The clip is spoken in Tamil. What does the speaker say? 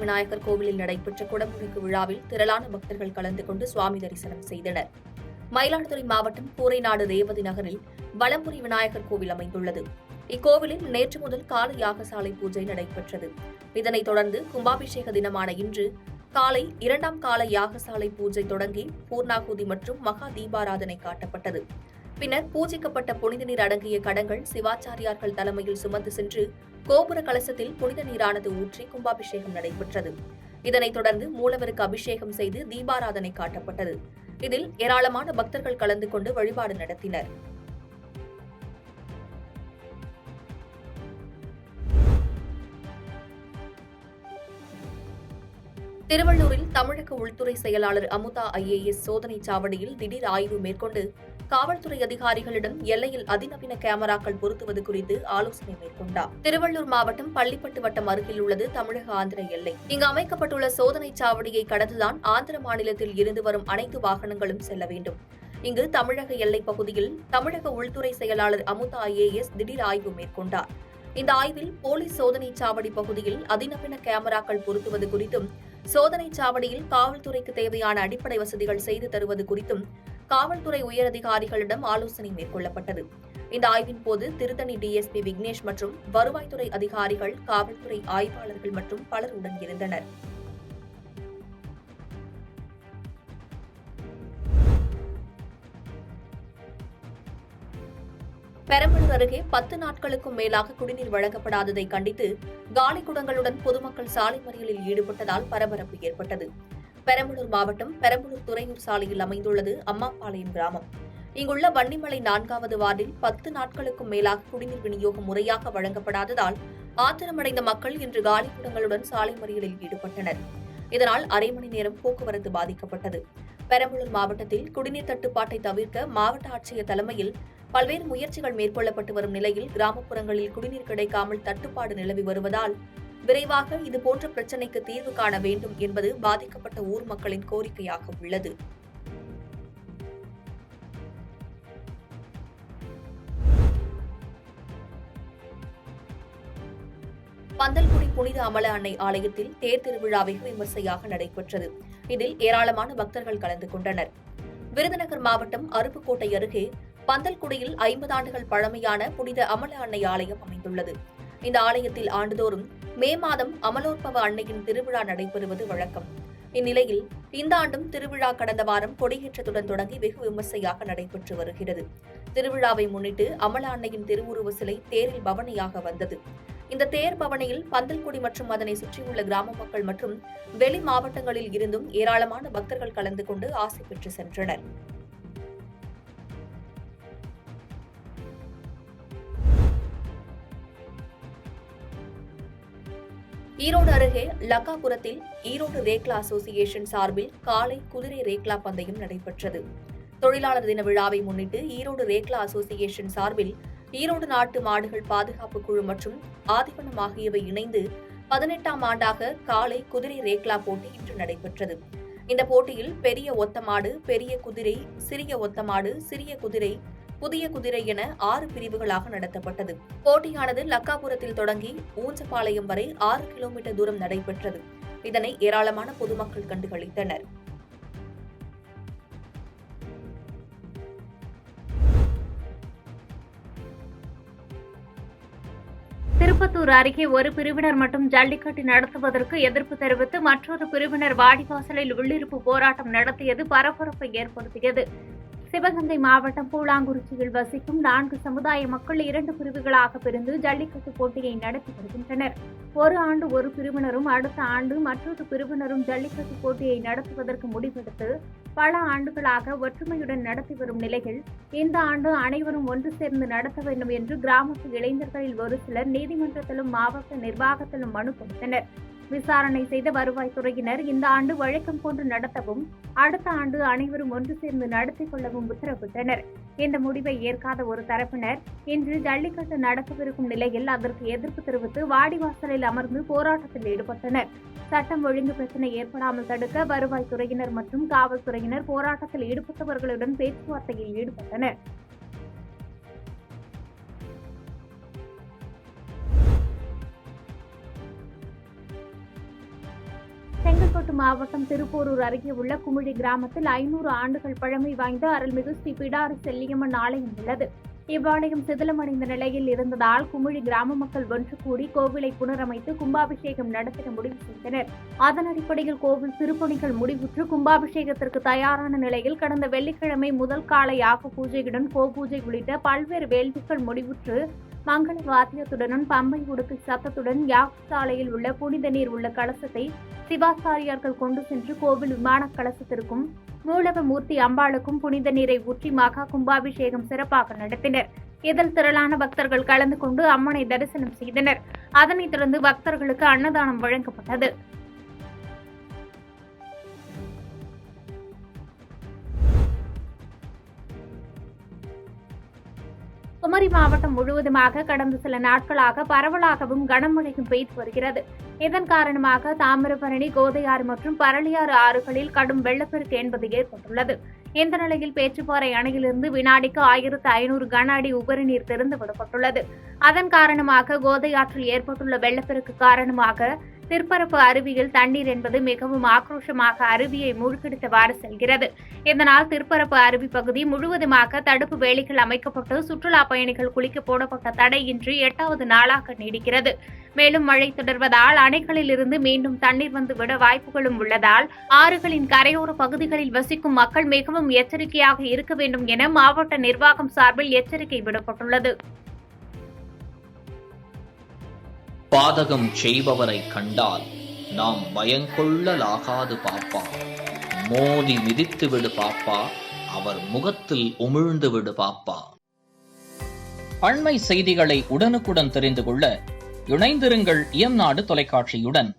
விநாயகர் கோவிலில் நடைபெற்ற குடமுழுக்கு விழாவில் திரளான பக்தர்கள் கலந்து கொண்டு சுவாமி தரிசனம் செய்தனர். மயிலாடுதுறை மாவட்டம் கூரைநாடு ரேவதி நகரில் வலம்புரி விநாயகர் கோவில் அமைந்துள்ளது. இக்கோவிலில் நேற்று முதல் கால யாகசாலை பூஜை நடைபெற்றது. இதனைத் தொடர்ந்து கும்பாபிஷேக தினமான இன்று காலை 2ஆம் கால யாகசாலை பூஜை தொடங்கி பூர்ணாகுதி மற்றும் மகா தீபாராதனை காட்டப்பட்டது. பின்னர் பூஜிக்கப்பட்ட புனித நீர் அடங்கிய கடங்கள் சிவாச்சாரியார்கள் தலைமையில் சுமந்து சென்று கோபுர கலசத்தில் புனித நீரானது ஊற்றி கும்பாபிஷேகம் நடைபெற்றது. இதனைத் தொடர்ந்து மூலவருக்கு அபிஷேகம் செய்து தீபாராதனை காட்டப்பட்டது. இதில் ஏராளமான பக்தர்கள் கலந்து கொண்டு வழிபாடு நடத்தினர். திருவள்ளூரில் தமிழக உள்துறை செயலாளர் அமுதா IAS சோதனை சாவடியில் திடீர் ஆய்வு மேற்கொண்டு காவல்துறை அதிகாரிகளிடம் எல்லையில் அதிநவீன கேமராக்கள் பொருத்துவது குறித்து ஆலோசனை மேற்கொண்டார். திருவள்ளூர் மாவட்டம் பள்ளிப்பட்டு வட்டம் அருகில் உள்ளது தமிழக ஆந்திர எல்லை. இங்கு அமைக்கப்பட்டுள்ள சோதனை சாவடியை கடந்துதான் ஆந்திர மாநிலத்தில் இருந்து வரும் அனைத்து வாகனங்களும் செல்ல வேண்டும். இங்கு தமிழக எல்லைப் பகுதியில் தமிழக உள்துறை செயலாளர் அமுதா IAS திடீர் ஆய்வு மேற்கொண்டார். இந்த ஆய்வில் போலீஸ் சோதனை சாவடி பகுதியில் அதிநவீன கேமராக்கள் பொருத்துவது குறித்தும் சோதனை சாவடியில் காவல்துறைக்கு தேவையான அடிப்படை வசதிகள் செய்து தருவது குறித்தும் காவல்துறை உயரதிகாரிகளிடம் ஆலோசனை மேற்கொள்ளப்பட்டது. இந்த ஆய்வின் போது திருத்தணி DSP விக்னேஷ் மற்றும் வருவாய்த்துறை அதிகாரிகள், காவல்துறை ஆய்வாளர்கள் மற்றும் பலர் உடன் இருந்தனர். பெரம்பலூர் அருகே 10 நாட்களுக்கும் மேலாக குடிநீர் வழங்கப்படாததை கண்டித்து காலி குடங்களுடன் பொதுமக்கள் சாலை மறியலில் ஈடுபட்டதால் பரபரப்பு ஏற்பட்டது. பெரம்பலூர் மாவட்டம் பெரம்பலூர் துறையூர் சாலையில் அமைந்துள்ளது அம்மாபாளையம் கிராமம். இங்குள்ள வன்னிமலை 4வது வார்டில் 10 நாட்களுக்கும் மேலாக குடிநீர் விநியோகம் முறையாக வழங்கப்படாததால் ஆத்திரமடைந்த மக்கள் இன்று காலி குடங்களுடன் சாலை மறியலில் ஈடுபட்டனர். இதனால் அரை மணி நேரம் போக்குவரத்து பாதிக்கப்பட்டது. பெரம்பலூர் மாவட்டத்தில் குடிநீர் தட்டுப்பாட்டை தவிர்க்க மாவட்ட ஆட்சியர் தலைமையில் பல்வேறு முயற்சிகள் மேற்கொள்ளப்பட்டு வரும் நிலையில் கிராமப்புறங்களில் குடிநீர் கிடைக்காமல் தட்டுப்பாடு நிலவி வருவதால் விரைவாக இதுபோன்ற பிரச்சினைக்கு தீர்வு காண வேண்டும் என்பது பாதிக்கப்பட்ட ஊர் மக்களின் கோரிக்கையாக உள்ளது. பந்தல்குடி புனித அமல அன்னை ஆலயத்தில் தேர் திருவிழா வெகு விமர்சையாக நடைபெற்றது. இதில் ஏராளமான பக்தர்கள் கலந்து கொண்டனர். விருதுநகர் மாவட்டம் அருப்புக்கோட்டை அருகே பந்தல்குடியில் 50 ஆண்டுகள் பழமையான புனித அமல அன்னை ஆலயம் அமைந்துள்ளது. இந்த ஆலயத்தில் ஆண்டுதோறும் மே மாதம் அமலோற்பவ அன்னையின் திருவிழா நடைபெறுவது வழக்கம். இந்நிலையில் இந்த ஆண்டும் திருவிழா கடந்த வாரம் கொடியேற்றத்துடன் தொடங்கி வெகு விமர்சையாக நடைபெற்று வருகிறது. திருவிழாவை முன்னிட்டு அமல அன்னையின் திருவுருவ சிலை தேரில் பவனியாக வந்தது. இந்த தேர் பவனியில் பந்தல்குடி மற்றும் அதனை சுற்றியுள்ள கிராம மக்கள் மற்றும் வெளி மாவட்டங்களில் இருந்தும் ஏராளமான பக்தர்கள் கலந்து கொண்டு ஆசி பெற்று சென்றனர். ஈரோடு அருகே லக்காபுரத்தில் ஈரோடு ரேக்லா அசோசியேஷன் சார்பில் காலை குதிரை ரேக்லா பந்தயம் நடைபெற்றது. தொழிலாளர் தின விழாவை முன்னிட்டு ஈரோடு ரேக்லா அசோசியேஷன் சார்பில் ஈரோடு நாட்டு மாடுகள் பாதுகாப்பு குழு மற்றும் ஆதிவனம் ஆகியவை இணைந்து 18ஆம் ஆண்டாக காலை குதிரை ரேக்லா போட்டி இன்று நடைபெற்றது. இந்த போட்டியில் பெரிய ஒத்தமாடு, பெரிய குதிரை, சிறிய ஒத்தமாடு, சிறிய குதிரை, புதிய குதிரை என 6 பிரிவுகளாக நடத்தப்பட்டது. போட்டியானது லக்காபுரத்தில் தொடங்கி ஊஞ்சப்பாளையம் வரை 6 கிலோமீட்டர் தூரம் நடைபெற்றது. இதனை ஏராளமான பொதுமக்கள் கண்டுகளித்தனர். திருப்பத்தூர் அருகே ஒரு பிரிவினர் மட்டும் ஜல்லிக்கட்டு நடத்துவதற்கு எதிர்ப்பு தெரிவித்து மற்றொரு பிரிவினர் வாடிவாசலில் உள்ளிருப்பு போராட்டம் நடத்தியது பரபரப்பை ஏற்படுத்தியது. சிவகங்கை மாவட்டம் பூலாங்குறிச்சியில் வசிக்கும் 4 சமுதாய மக்கள் 2 பிரிவுகளாக பிரிந்து ஜல்லிக்கட்டு போட்டியை நடத்தி வருகின்றனர். ஒரு ஆண்டு ஒரு பிரிவினரும் அடுத்த ஆண்டு மற்றொரு பிரிவினரும் ஜல்லிக்கட்டு போட்டியை நடத்துவதற்கு முடிவெடுத்து பல ஆண்டுகளாக ஒற்றுமையுடன் நடத்தி வரும் நிலையில் இந்த ஆண்டு அனைவரும் ஒன்று சேர்ந்து நடத்த வேண்டும் என்று கிராமத்து இளைஞர்களில் ஒரு சிலர் நீதிமன்றத்திலும் மாவட்ட நிர்வாகத்திலும் மனு கொடுத்தனர். விசாரணை செய்த வருவாய்த்துறையினர் இந்த ஆண்டு வழக்கம் போன்று நடத்தவும் அடுத்த ஆண்டு அனைவரும் ஒன்று சேர்ந்து நடத்திக் கொள்ளவும் உத்தரவிட்டனர். இந்த முடிவை ஏற்காத ஒரு தரப்பினர் இன்று ஜல்லிக்கட்டு நடக்கவிருக்கும் நிலையில் அதற்கு எதிர்ப்பு தெரிவித்து வாடிவாசலில் அமர்ந்து போராட்டத்தில் ஈடுபட்டனர். சட்டம் ஒழுங்கு பிரச்சினை ஏற்படாமல் தடுக்க வருவாய்த்துறையினர் மற்றும் காவல்துறையினர் போராட்டத்தில் ஈடுபட்டவர்களுடன் பேச்சுவார்த்தையில் ஈடுபட்டனர். ஈரோடு மாவட்டம் திருப்போரூர் அருகே உள்ள குமிழி கிராமத்தில் 500 ஆண்டுகள் பழமை வாய்ந்த அருள்மிகு ஸ்ரீ பிடாரி செல்லியம்மன் ஆலயம் உள்ளது. இவ்வாலயம் சிதிலமடைந்த நிலையில் இருந்ததால் குமிழி கிராம மக்கள் ஒன்று கூடி கோவிலை புனரமைத்து கும்பாபிஷேகம் நடத்திட முடிவு செய்தனர். அதன் அடிப்படையில் கோவில் திருப்பணிகள் முடிவுற்று கும்பாபிஷேகத்திற்கு தயாரான நிலையில் கடந்த வெள்ளிக்கிழமை முதல் காலை யாக பூஜையுடன் கோபூஜை உள்ளிட்ட பல்வேறு வேள்விகள் முடிவுற்று மங்கள வாத்தியத்துடனும் பம்பை உடுக்கை சத்தத்துடன் யாகசாலையில் உள்ள புனித நீர் உள்ள கலசத்தை சிவாச்சாரியார்கள் கொண்டு சென்று கோவில் விமான கலசத்திற்கும் மூலவ மூர்த்தி அம்பாளுக்கும் புனித நீரை ஊற்றி மகா கும்பாபிஷேகம் சிறப்பாக நடத்தினர். இதில் திரளான பக்தர்கள் கலந்து கொண்டு அம்மனை தரிசனம் செய்தனர். அதனைத் தொடர்ந்து பக்தர்களுக்கு அன்னதானம் வழங்கப்பட்டது. குமரி மாவட்டம் முழுவதுமாக கடந்த சில நாட்களாக பரவலாகவும் கனமழையும் பெய்து வருகிறது. இதன் காரணமாக தாமிரபரணி, கோதையாறு மற்றும் பரளியாறு ஆறுகளில் கடும் வெள்ளப்பெருக்கு என்பது ஏற்பட்டுள்ளது. இந்த நிலையில் பேச்சுப்பாறை அணையிலிருந்து வினாடிக்கு 1500 கன அடி உபரி நீர் திறந்து விடப்பட்டுள்ளது. அதன் காரணமாக கோதையாற்றில் ஏற்பட்டுள்ள வெள்ளப்பெருக்கு காரணமாக திருப்பரப்பு அருவியில் தண்ணீர் என்பது மிகவும் ஆக்ரோஷமாக அருவியை மூழ்கடித்தவாறு செல்கிறது. இதனால் திருப்பரப்பு அருவி பகுதி முழுவதுமாக தடுப்பு வேலிகள் அமைக்கப்பட்டு சுற்றுலா பயணிகள் குளிக்க போடப்பட்ட தடையின்றி 8வது நாளாக நீடிக்கிறது. மேலும் மழை தொடர்வதால் அணைகளில் இருந்து மீண்டும் தண்ணீர் வந்து விட வாய்ப்புகளும் உள்ளதால் ஆறுகளின் கரையோர பகுதிகளில் வசிக்கும் மக்கள் மிகவும் எச்சரிக்கையாக இருக்க வேண்டும் என மாவட்ட நிர்வாகம் சார்பில் எச்சரிக்கை விடப்பட்டுள்ளது. பாதகம் செய்பவரை கண்டால் நாம் பயங்கொள்ளலாகாது பாப்பா. மோதி மிதித்து விடு பாப்பா, அவர் முகத்தில் உமிழ்ந்து விடு பாப்பா. அண்மை செய்திகளை உடனுக்குடன் தெரிந்து கொள்ள இணைந்திருங்கள் இயம்நாடு தொலைக்காட்சியுடன்.